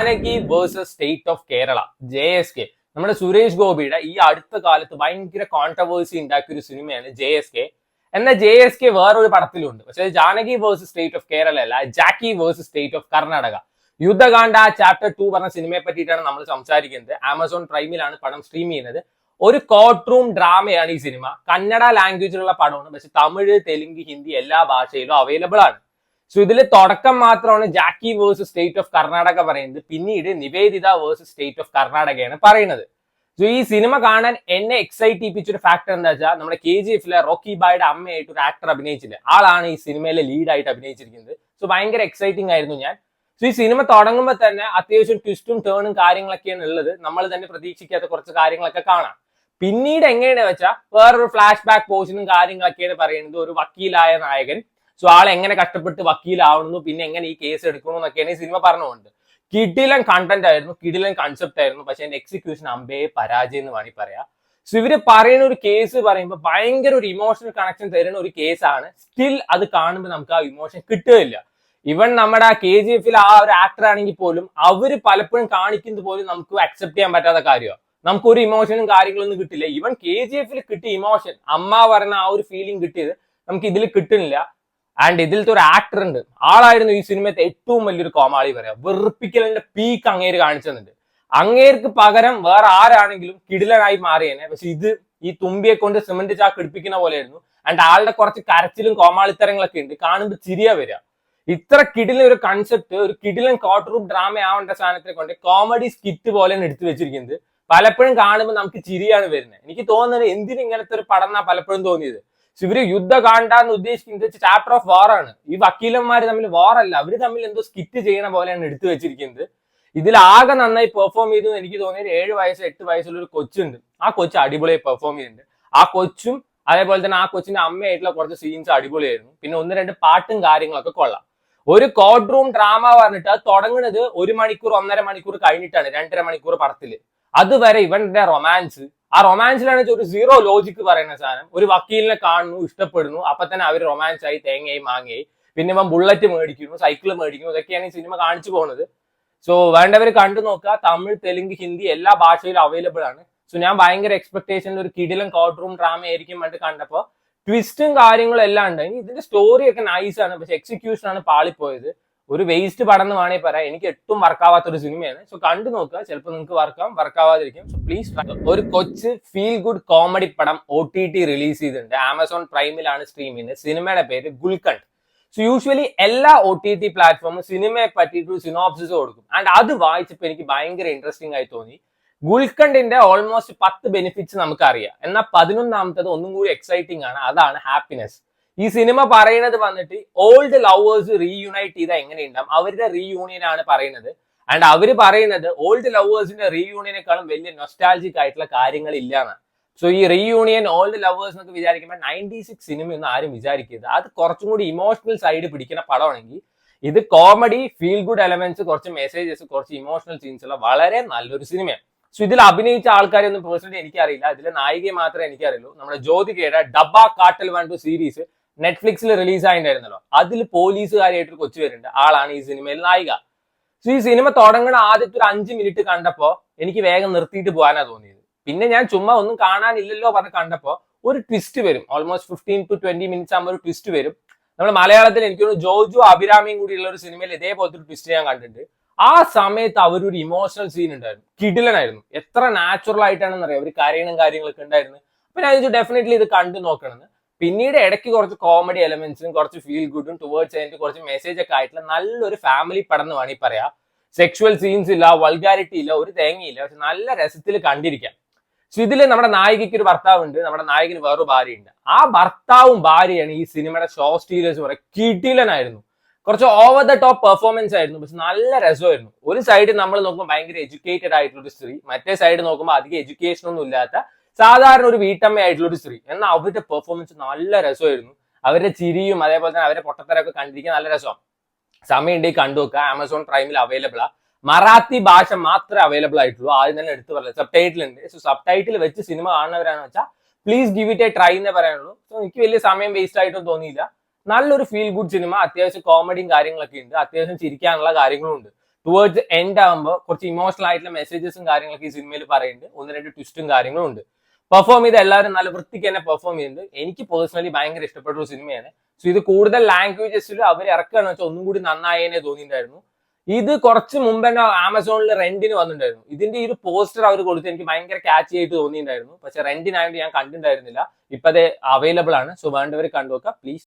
Janaki versus state of Kerala JSK. നമ്മുടെ സുരേഷ് ഗോപിയുടെ ഈ അടുത്ത കാലത്ത് ഭയങ്കര കോൺട്രവേഴ്സി ഉണ്ടാക്കിയ ഒരു സിനിമയാണ് JSK. എന്നാൽ JSK വേറൊരു പടത്തിലുണ്ട്. പക്ഷേ Janaki versus state of Kerala അല്ല, Jackie versus state of Karnataka. Yuddhakanda chapter 2 പറഞ്ഞ സിനിമയെ പറ്റിയിട്ടാണ് നമ്മൾ സംസാരിക്കുന്നത്. ആമസോൺ പ്രൈമിലാണ് പടം സ്ട്രീം ചെയ്യുന്നത്. ഒരു കോർട്ട് റൂം ഡ്രാമയാണ് ഈ സിനിമ. കന്നഡ ലാംഗ്വേജിലുള്ള പടമാണ്, പക്ഷെ തമിഴ്, തെലുങ്ക്, ഹിന്ദി എല്ലാ ഭാഷയിലും അവൈലബിൾ ആണ്. സോ ഇതിൽ തുടക്കം മാത്രമാണ് ജാക്കി വേഴ്സസ് സ്റ്റേറ്റ് ഓഫ് കർണാടക പറയുന്നത്. പിന്നീട് നിവേദിത വേഴ്സസ് സ്റ്റേറ്റ് ഓഫ് കർണാടകയാണ് പറയുന്നത്. സോ ഈ സിനിമ കാണാൻ എന്നെ എക്സൈറ്റ് ചെയ്യിപ്പിച്ചൊരു ഫാക്ടർ എന്താ വെച്ചാൽ, നമ്മുടെ KGF റോക്കി ബായുടെ അമ്മയായിട്ട് ഒരു ആക്ടർ അഭിനയിച്ചില്ല, ആളാണ് ഈ സിനിമയിലെ ലീഡായിട്ട് അഭിനയിച്ചിരിക്കുന്നത്. സോ ഭയങ്കര എക്സൈറ്റിംഗ് ആയിരുന്നു ഞാൻ. സോ ഈ സിനിമ തുടങ്ങുമ്പോൾ തന്നെ അത്യാവശ്യം ട്വിസ്റ്റും ടേണും കാര്യങ്ങളൊക്കെയാണ് ഉള്ളത്. നമ്മൾ തന്നെ പ്രതീക്ഷിക്കാത്ത കുറച്ച് കാര്യങ്ങളൊക്കെ കാണാം. പിന്നീട് എങ്ങനെയാണെന്ന് വെച്ചാൽ വേറൊരു ഫ്ലാഷ് ബാക്ക് പോർഷനും കാര്യങ്ങളൊക്കെയാണ് പറയുന്നത്. ഒരു വക്കീലായ നായകൻ, സോ ആൾ എങ്ങനെ കഷ്ടപ്പെട്ട് വക്കീലാവുന്നു, പിന്നെ എങ്ങനെ ഈ കേസ് എടുക്കണം എന്നൊക്കെയാണ് ഈ സിനിമ പറഞ്ഞുകൊണ്ട്. കിടിലൻ കണ്ടന്റ് ആയിരുന്നു, കിടിലൻ കൺസെപ്റ്റ് ആയിരുന്നു, പക്ഷെ അതിന്റെ എക്സിക്യൂഷൻ അമ്പേ പരാജയം എന്ന് വേണമെങ്കിൽ പറയാം. സോ ഇവര് പറയുന്ന ഒരു കേസ് പറയുമ്പോൾ ഭയങ്കര ഒരു ഇമോഷണൽ കണക്ഷൻ തരുന്ന ഒരു കേസാണ്. സ്റ്റിൽ അത് കാണുമ്പോൾ നമുക്ക് ആ ഇമോഷൻ കിട്ടുകയില്ല. ഇവൻ നമ്മുടെ KGF ആ ഒരു ആക്ടർ ആണെങ്കിൽ പോലും അവര് പലപ്പോഴും കാണിക്കുന്നത് പോലും നമുക്ക് അക്സെപ്റ്റ് ചെയ്യാൻ പറ്റാത്ത കാര്യമാണ്. നമുക്ക് ഒരു ഇമോഷനും കാര്യങ്ങളൊന്നും കിട്ടില്ല. ഇവൻ KGF കിട്ടിയ ഇമോഷൻ, അമ്മ പറഞ്ഞ ആ ഒരു ഫീലിംഗ് കിട്ടിയത് നമുക്ക് ഇതിൽ കിട്ടുന്നില്ല. ആൻഡ് ഇതിലത്തെ ഒരു ആക്ടർ ഉണ്ട്, ആളായിരുന്നു ഈ സിനിമത്തെ ഏറ്റവും വലിയൊരു കോമാളി പറയാം. വെറുപ്പിക്കലിന്റെ പീക്ക് അങ്ങേര് കാണിച്ചെന്നുണ്ട്. അങ്ങേർക്ക് പകരം വേറെ ആരാണെങ്കിലും കിടിലനായി മാറിയേനെ. പക്ഷെ ഇത് ഈ തുമ്പിയെ കൊണ്ട് സിമന്റ് ചാക്ക് ഇടിപ്പിക്കുന്ന പോലെയായിരുന്നു. ആൻഡ് ആളുടെ കുറച്ച് കരച്ചിലും കോമാളിത്തരങ്ങളൊക്കെ ഉണ്ട്, കാണുമ്പോൾ ചിരിയാ വരിക. ഇത്ര കിടിലൻ ഒരു കൺസെപ്റ്റ്, ഒരു കിടിലൻ കോർട്ട് റൂം ഡ്രാമ ആവേണ്ട സാധനത്തെ കൊണ്ട് കോമഡി സ്കിറ്റ് പോലെയാണ് എടുത്തു വെച്ചിരിക്കുന്നത്. പലപ്പോഴും കാണുമ്പോൾ നമുക്ക് ചിരിയാണ് വരുന്നത്. എനിക്ക് തോന്നുന്നത് എന്തിനും ഇങ്ങനത്തെ ഒരു പടം എന്നാ പലപ്പോഴും തോന്നിയത്. ഇവര് യുദ്ധകാണ്ഡ എന്ന് ഉദ്ദേശിക്കുന്നത് ചാപ്റ്റർ ഓഫ് വാർ ആണ്. ഈ വക്കീലന്മാർ തമ്മിൽ വാറല്ല, അവര് തമ്മിൽ എന്തോ സ്കിറ്റ് ചെയ്യണ പോലെയാണ് എടുത്തു വെച്ചിരിക്കുന്നത്. ഇതിൽ ആകെ നന്നായി പെർഫോം ചെയ്തു എനിക്ക് തോന്നിയത് 7 വയസ്സ് 8 വയസ്സുള്ള ഒരു കൊച്ചുണ്ട്. ആ കൊച്ചു അടിപൊളിയായി പെർഫോം ചെയ്യുന്നുണ്ട്. ആ കൊച്ചും അതേപോലെ തന്നെ ആ കൊച്ചിന്റെ അമ്മയായിട്ടുള്ള കുറച്ച് സീൻസ് അടിപൊളിയായിരുന്നു. പിന്നെ 1-2 പാട്ടും കാര്യങ്ങളൊക്കെ കൊള്ളാം. ഒരു കോർട്ട് റൂം ഡ്രാമ പറഞ്ഞിട്ട് അത് തുടങ്ങുന്നത് 1 മണിക്കൂർ 1.5 മണിക്കൂർ കഴിഞ്ഞിട്ടാണ്, 2.5 മണിക്കൂർ പടത്തില്. അതുവരെ ഇവന്റെ റൊമാൻസ്, ആ റൊമാൻസിലാണ് ഒരു സീറോ ലോജിക്ക് പറയുന്ന സാധനം. ഒരു വക്കീലിനെ കാണുന്നു, ഇഷ്ടപ്പെടുന്നു, അപ്പൊ തന്നെ അവർ റൊമാൻസ് ആയി, തേങ്ങയായി മാങ്ങയായി. പിന്നെ ഇവൻ ബുള്ളറ്റ് മേടിക്കുന്നു, സൈക്കിൾ മേടിക്കുന്നു. ഇതൊക്കെയാണ് ഈ സിനിമ കാണിച്ചു പോകുന്നത്. സോ വേണ്ടവർ കണ്ടു നോക്കുക. തമിഴ്, തെലുങ്ക്, ഹിന്ദി എല്ലാ ഭാഷയിലും അവൈലബിൾ ആണ്. സോ ഞാൻ ഭയങ്കര എക്സ്പെക്ടേഷനിൽ ഒരു കിടിലൻ കോർട്ട് റൂം ഡ്രാമ ആയിരിക്കും വേണ്ടി കണ്ടപ്പോൾ ട്വിസ്റ്റും കാര്യങ്ങളും എല്ലാം ഉണ്ട്. ഇനി ഇതിന്റെ സ്റ്റോറി ഒക്കെ നൈസ് ആണ്, പക്ഷെ എക്സിക്യൂഷൻ ആണ് പാളിപ്പോയത്. ഒരു വേസ്റ്റ് പടം എന്ന് വേണമെങ്കിൽ പറയാം. എനിക്ക് ഏറ്റവും വർക്കാവാത്ത ഒരു സിനിമയാണ്. സോ കണ്ടു നോക്കുക, ചിലപ്പോൾ നിങ്ങൾക്ക് വർക്കാവാതിരിക്കും. So please. ഒരു കൊച്ച് ഫീൽ ഗുഡ് കോമഡി പടം OTT റിലീസ് ചെയ്തിട്ടുണ്ട്. ആമസോൺ പ്രൈമിലാണ് സ്ട്രീം ചെയ്യുന്നത്. സിനിമയുടെ പേര് ഗുൽക്കണ്ട്. സോ യൂഷ്വലി എല്ലാ OTT പ്ലാറ്റ്ഫോമും സിനിമയെ പറ്റിയിട്ട് ഒരു സിനോപ്സിസ് കൊടുക്കും. ആൻഡ് അത് വായിച്ചപ്പോൾ എനിക്ക് ഭയങ്കര ഇൻട്രസ്റ്റിംഗ് ആയി തോന്നി. ഗുൽക്കണ്ടിന്റെ ഓൾമോസ്റ്റ് 10 ബെനിഫിറ്റ്സ് നമുക്കറിയാം. എന്നാൽ 11ാമത്തത് ഒന്നും കൂടി എക്സൈറ്റിംഗ് ആണ്. അതാണ് ഹാപ്പിനെസ്. ഈ സിനിമ പറയുന്നത് വന്നിട്ട് ഓൾഡ് ലവേഴ്സ് റീയൂണൈറ്റ് ചെയ്താൽ എങ്ങനെയുണ്ടാവും, അവരുടെ റീയൂണിയൻ ആണ് പറയുന്നത്. ആൻഡ് അവര് പറയുന്നത് ഓൾഡ് ലവേഴ്സിന്റെ റീയൂണിയനേക്കാളും വലിയ നൊസ്റ്റാൾജിക് ആയിട്ടുള്ള കാര്യങ്ങൾ ഇല്ലാന്ന്. സോ ഈ റീയൂണിയൻ ഓൾഡ് ലവേഴ്സ് എന്നൊക്കെ വിചാരിക്കുമ്പോൾ 96 സിനിമയൊന്നും ആരും വിചാരിക്കരുത്. അത് കുറച്ചും കൂടി ഇമോഷണൽ സൈഡ് പിടിക്കുന്ന പടമാണെങ്കിൽ ഇത് കോമഡി, ഫീൽ ഗുഡ് എലമെന്റ്സ്, കുറച്ച് മെസ്സേജസ്, കുറച്ച് ഇമോഷണൽ സീൻസ് ഉള്ള വളരെ നല്ലൊരു സിനിമയാണ്. സോ ഇതിൽ അഭിനയിച്ച ആൾക്കാരെ ഒന്നും പേഴ്സണലി എനിക്കറിയില്ല. ഇതിലെ നായികയെ മാത്രമേ എനിക്കറിയുള്ളൂ. നമ്മുടെ ജ്യോതികയുടെ ഡബ്ബ കാട്ടൽ 1 സീരീസ് നെറ്റ്ഫ്ലിക്സിൽ റിലീസ് ആയിട്ടുണ്ടായിരുന്നല്ലോ, അതിൽ പോലീസുകാരിയായിട്ടൊരു കൊച്ചു വരുന്നുണ്ട്. ആളാണ് ഈ സിനിമയിൽ നായിക. സോ ഈ സിനിമ തുടങ്ങുന്ന ആദ്യത്തെ ഒരു 5 മിനിറ്റ് കണ്ടപ്പോ എനിക്ക് വേഗം നിർത്തിയിട്ട് പോകാനാ തോന്നിയത്. പിന്നെ ഞാൻ ചുമ്മാ ഒന്നും കാണാനില്ലല്ലോ പറഞ്ഞ് കണ്ടപ്പോ ഒരു ട്വിസ്റ്റ് വരും. ഓൾമോസ്റ്റ് 15 to 20 മിനിറ്റ്സ് ആകുമ്പോൾ ഒരു ട്വിസ്റ്റ് വരും. നമ്മൾ മലയാളത്തിൽ എനിക്ക് തോന്നുന്നു ജോജു അഭിരാമിയും കൂടിയുള്ള ഒരു സിനിമയിൽ ഇതേപോലത്തെ ഒരു ട്വിസ്റ്റ് ഞാൻ കണ്ടിട്ടുണ്ട്. ആ സമയത്ത് അവരൊരു ഇമോഷണൽ സീൻ ഉണ്ടായിരുന്നു, കിടിലനായിരുന്നു. എത്ര നാച്ചുറൽ ആയിട്ടാണെന്ന് അറിയാം, അവർ കരയണം കാര്യങ്ങളൊക്കെ ഉണ്ടായിരുന്നു. അപ്പൊ ഞാൻ ഡെഫിനറ്റ്ലി ഇത് കണ്ടു നോക്കണമെന്ന്. പിന്നീട് ഇടയ്ക്ക് കുറച്ച് കോമഡി എലമെന്റ്സും കുറച്ച് ഫീൽ ഗുഡും ടുവേർഡ്സ് അതിന്റെ കുറച്ച് മെസ്സേജ് ഒക്കെ ആയിട്ടുള്ള നല്ലൊരു ഫാമിലി പടം എന്ന് വേണമെങ്കിൽ പറയാം. സെക്ഷുവൽ സീൻസ് ഇല്ല, വൾഗാരിറ്റി ഇല്ല, ഒരു തേങ്ങയില്ല, പക്ഷെ നല്ല രസത്തിൽ കണ്ടിരിക്കാം. സോ ഇതിൽ നമ്മുടെ നായികയ്ക്ക് ഒരു ഭർത്താവുണ്ട്, നമ്മുടെ നായകന് വേറൊരു ഭാര്യയുണ്ട്. ആ ഭർത്താവും ഭാര്യയാണ് ഈ സിനിമയുടെ ഷോ സ്റ്റീലേഴ്സ് പറയാം. കിടിലനായിരുന്നു. കുറച്ച് ഓവർ ദ ടോപ്പ് പെർഫോമൻസ് ആയിരുന്നു, പക്ഷെ നല്ല രസമായിരുന്നു. ഒരു സൈഡ് നമ്മൾ നോക്കുമ്പോൾ ഭയങ്കര എഡ്യൂക്കേറ്റഡ് ആയിട്ടുള്ള ഒരു സ്ത്രീ, മറ്റേ സൈഡ് നോക്കുമ്പോൾ അധികം എഡ്യൂക്കേഷൻ ഒന്നും ഇല്ലാത്ത സാധാരണ ഒരു വീട്ടമ്മയായിട്ടുള്ള ഒരു സ്ത്രീ. എന്നാൽ അവരുടെ പെർഫോമൻസ് നല്ല രസമായിരുന്നു. അവരുടെ ചിരിയും അതേപോലെ തന്നെ അവരുടെ പൊട്ടത്തരൊക്കെ കണ്ടിരിക്കാൻ നല്ല രസമാണ്. സമയം ഉണ്ടെങ്കിൽ കണ്ടുവെക്കുക. ആമസോൺ പ്രൈമിൽ അവൈലബിൾ ആ. മറാത്തി ഭാഷ മാത്രമേ അവൈലബിൾ ആയിട്ടുള്ളൂ. ആദ്യം തന്നെ എടുത്തു പറയാം, സബ് ടൈറ്റിൽ ഉണ്ട്. സോ സബ് ടൈറ്റിൽ വെച്ച് സിനിമ കാണുന്നവരാണെന്ന് വെച്ചാൽ please give it A try എന്നേ പറയാനുള്ളൂ. സോ എനിക്ക് വലിയ സമയം വേസ്റ്റ് ആയിട്ടൊന്നും തോന്നിയില്ല. നല്ലൊരു ഫീൽ ഗുഡ് സിനിമ. അത്യാവശ്യം കോമഡിയും കാര്യങ്ങളൊക്കെ ഉണ്ട്, അത്യാവശ്യം ചിരിക്കാനുള്ള കാര്യങ്ങളും ഉണ്ട്. ടുവേർഡ്സ് എൻഡ് ആകുമ്പോൾ കുറച്ച് ഇമോഷണൽ ആയിട്ടുള്ള മെസ്സേജസും കാര്യങ്ങളൊക്കെ ഈ സിനിമയിൽ പറയുന്നുണ്ട്. 1-2 ട്വിസ്റ്റും കാര്യങ്ങളും ഉണ്ട്. പെർഫോം ചെയ്ത് എല്ലാവരും നല്ല വൃത്തിക്ക് തന്നെ പെർഫോം ചെയ്യുന്നുണ്ട്. എനിക്ക് പേഴ്സണലി ഭയങ്കര ഇഷ്ടപ്പെട്ട ഒരു സിനിമയാണ്. സോ ഇത് കൂടുതൽ ലാംഗ്വേജസിൽ അവർ ഇറക്കുകയാണെന്ന് വെച്ചാൽ ഒന്നും കൂടി നന്നായേനെ തോന്നിയിട്ടുണ്ടായിരുന്നു. ഇത് കുറച്ച് മുമ്പ് തന്നെ ആമസോണിൽ റെന്റിന് വന്നിട്ടുണ്ടായിരുന്നു. ഇതിന്റെ ഈ ഒരു പോസ്റ്റർ അവർ കൊടുത്ത് എനിക്ക് ഭയങ്കര ക്യാച്ച് ആയിട്ട് തോന്നിയിട്ടുണ്ടായിരുന്നു. പക്ഷെ റെന്റിനായിട്ട് ഞാൻ കണ്ടിട്ടുണ്ടായിരുന്നില്ല. ഇപ്പൊ അത് അവൈലബിൾ ആണ്. സോ വേണ്ടവർ കണ്ടുവെക്കുക പ്ലീസ്.